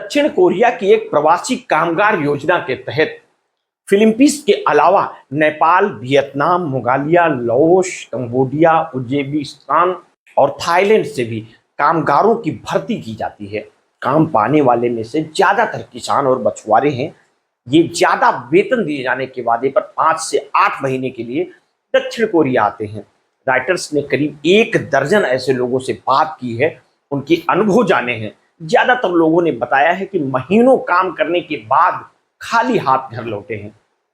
दक्षिण कोरिया की एक प्रवासी कामगार योजना के तहत फिलीपींस के अलावा Nepal, Vietnam, Mongolia, Laos, Cambodia, Uzbekistan और थाईलैंड से भी कामगारों की भर्ती की जाती है। काम पाने वाले में से ज्यादातर किसान और मछुआरे हैं। ये ज्यादा वेतन दिए जाने के वादे पर 5 से 8 महीने के लिए दक्षिण कोरिया आते हैं। राइटर्स ने करीब 1 दर्जन ऐसे लोगों से बात की है, उनके अनुभव जाने हैं। ज्यादातर लोगों ने बताया है कि महीनों काम करने के बाद खाली हाथ घर लौटे हैं।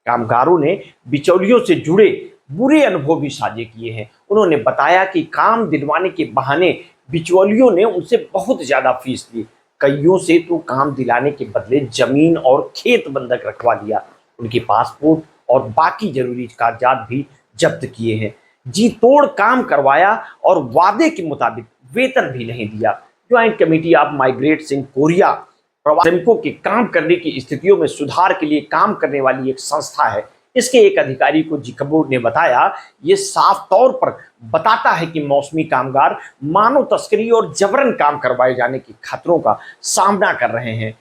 कामगारों ने बिचौलियों से जुड़े बुरे अनुभव भी साझे किए हैं। उन्होंने बताया कि काम दिलवाने के बहाने बिचौलियों ने उनसे बहुत ज्यादा फीस ली। कईयों से तो काम दिलाने के बदले जमीन और खेत बंधक रखवा दिया। उनके पासपोर्ट और बाकी जरूरी कागजात भी जब्त किए हैं। जी तोड़ काम करवाया और वादे के मुताबिक वेतन भी नहीं दिया। Joint committee of migrates in Korea प्रवासी श्रमिकों के काम करने की स्थितियों में सुधार के लिए काम करने वाली एक संस्था है। इसके एक अधिकारी को जिकबो ने बताया, ये साफ तौर पर बताता है कि मौसमी कामगार मानव तस्करी और जबरन काम करवाए जाने के खतरों का सामना कर रहे हैं।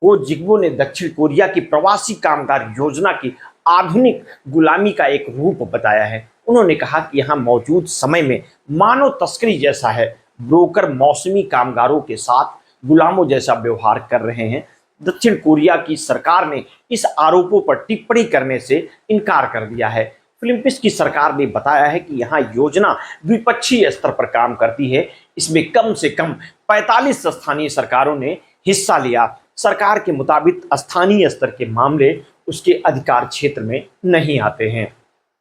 वो जिकबो ने दक्षिण कोरिया की प्रवासी कामगार योजना की आधुनिक गुलामी का एक रूप बताया है। उन्होंने कहा कि यहाँ मौजूद समय में मानव तस्करी जैसा है। ब्रोकर मौसमी कामगारों के साथ गुलामों जैसा व्यवहार कर रहे हैं। दक्षिण कोरिया की सरकार ने इस आरोपों पर टिप्पणी करने से इनकार कर दिया है। फिलीपींस की सरकार ने बताया है कि यहाँ योजना द्विपक्षीय स्तर पर काम करती है। इसमें कम से कम 45 स्थानीय सरकारों ने हिस्सा लिया। सरकार के मुताबिक स्थानीय स्तर के मामले उसके अधिकार क्षेत्र में नहीं आते हैं।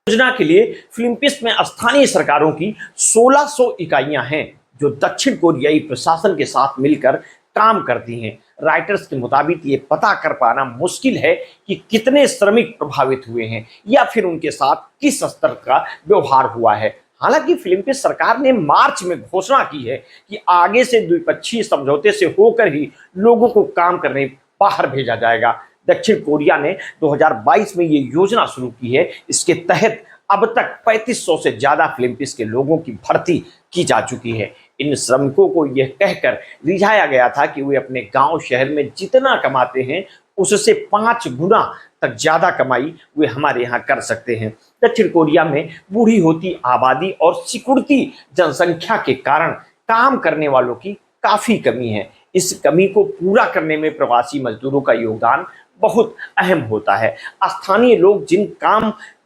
योजना के लिए फिलीपींस में स्थानीय सरकारों की 1600 इकाइयां हैं जो दक्षिण कोरियाई प्रशासन के साथ मिलकर काम करती हैं। राइटर्स के मुताबिक ये पता कर पाना मुश्किल है कि कितने श्रमिक प्रभावित हुए हैं या फिर उनके साथ किस स्तर का व्यवहार हुआ है। हालांकि फिलीपींस सरकार ने मार्च में घोषणा की है कि आगे से द्विपक्षीय समझौते से होकर ही लोगों को काम करने बाहर भेजा जाएगा। दक्षिण कोरिया ने 2022 में ये योजना शुरू की है। इसके तहत अब तक 3500 से ज्यादा फिलीपींस के लोगों की भर्ती की जा चुकी है। इन श्रमिकों को यह कहकर रिझाया गया था कि वे अपने गांव शहर में जितना कमाते हैं उससे 5 गुना तक ज्यादा कमाई वे हमारे यहाँ कर सकते हैं। दक्षिण कोरिया में बूढ़ी होती आबादी और सिकुड़ती जनसंख्या के कारण काम करने वालों की काफी कमी है। इस कमी को पूरा करने में प्रवासी मजदूरों का योगदान बहुत अहम होता है। स्थानीय लोग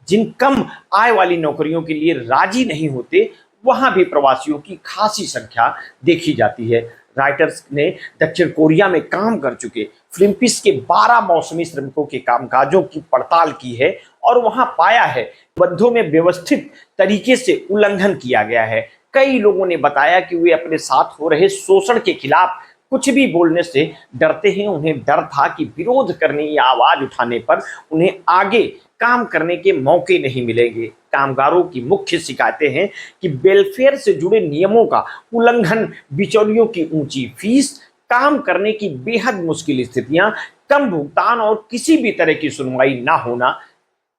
जिन कम आय वाली नौकरियों के लिए राजी नहीं होते, वहां भी प्रवासियों की खासी संख्या देखी जाती है। राइटर्स ने दक्षिण कोरिया में काम कर चुके फिलीपींस के 12 मौसमी श्रमिकों के कामकाजों की पड़ताल की है और वहां पाया है बंधों में व्यवस्थित तरीके से उल्लंघन किया गया है। कई लोगों ने बताया कि वे अपने साथ हो रहे शोषण के खिलाफ कुछ भी बोलने से डरते हैं। उन्हें डर था कि विरोध करने या आवाज उठाने पर उन्हें आगे काम करने के मौके नहीं मिलेंगे। कामगारों की मुख्य शिकायतें हैं कि वेलफेयर से जुड़े नियमों का उल्लंघन, बिचौलियों की ऊंची फीस, काम करने की बेहद मुश्किल स्थितियां, कम भुगतान और किसी भी तरह की सुनवाई ना होना।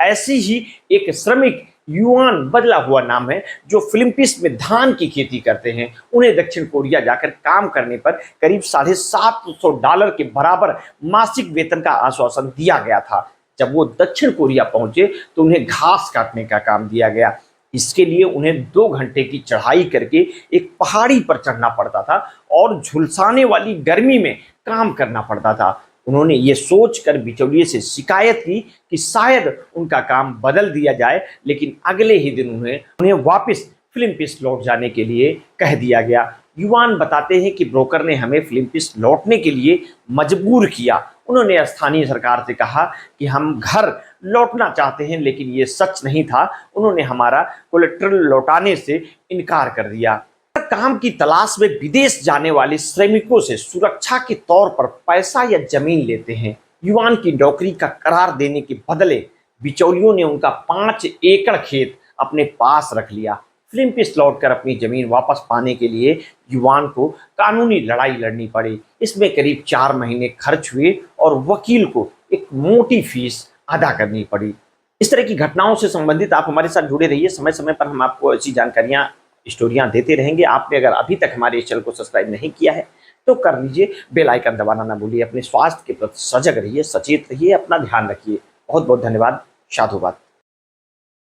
ऐसी ही एक श्रमिक युआन बदला हुआ नाम है जो फिलीपींस में धान की खेती करते हैं। उन्हें दक्षिण कोरिया जाकर काम करने पर करीब $750 के बराबर मासिक वेतन का आश्वासन दिया गया था। जब वो दक्षिण कोरिया पहुंचे तो उन्हें घास काटने का काम दिया गया। इसके लिए उन्हें 2 घंटे की चढ़ाई करके एक पहाड़ी पर चढ़ना पड़ता था और झुलसाने वाली गर्मी में काम करना पड़ता था। उन्होंने ये सोचकर बिचौलिए से शिकायत की कि शायद उनका काम बदल दिया जाए, लेकिन अगले ही दिन उन्हें वापस फिलीपींस लौट जाने के लिए कह दिया गया। युवान बताते हैं कि ब्रोकर ने हमें फिलीपींस लौटने के लिए मजबूर किया। उन्होंने स्थानीय सरकार से कहा कि हम घर लौटना चाहते हैं, लेकिन ये सच नहीं था। उन्होंने हमारा कोलेट्रल लौटाने से इनकार कर दिया। काम की तलाश में विदेश जाने वाले श्रमिकों से सुरक्षा के तौर पर पैसा या जमीन लेते हैं। युवान की नौकरी का करार देने के बदले बिचौलियों ने उनका 5 एकड़ खेत अपने पास रख लिया। फिलीपींस लौटकर अपनी जमीन वापस पाने के लिए युवान को कानूनी लड़ाई लड़नी पड़ी। इसमें करीब 4 महीने खर्च हुए और वकील को एक मोटी फीस अदा करनी पड़ी। इस तरह की घटनाओं से संबंधित आप हमारे साथ जुड़े रहिए। समय समय पर हम आपको ऐसी जानकारियां, स्टोरियां देते रहेंगे। आपने अगर अभी तक हमारे इस चैनल को सब्सक्राइब नहीं किया है तो कर लीजिए। बेल आइकन दबाना ना भूलिए। अपने स्वास्थ्य के प्रति सजग रहिए, सचेत रहिए, अपना ध्यान रखिए। बहुत बहुत धन्यवाद। साधुवाद।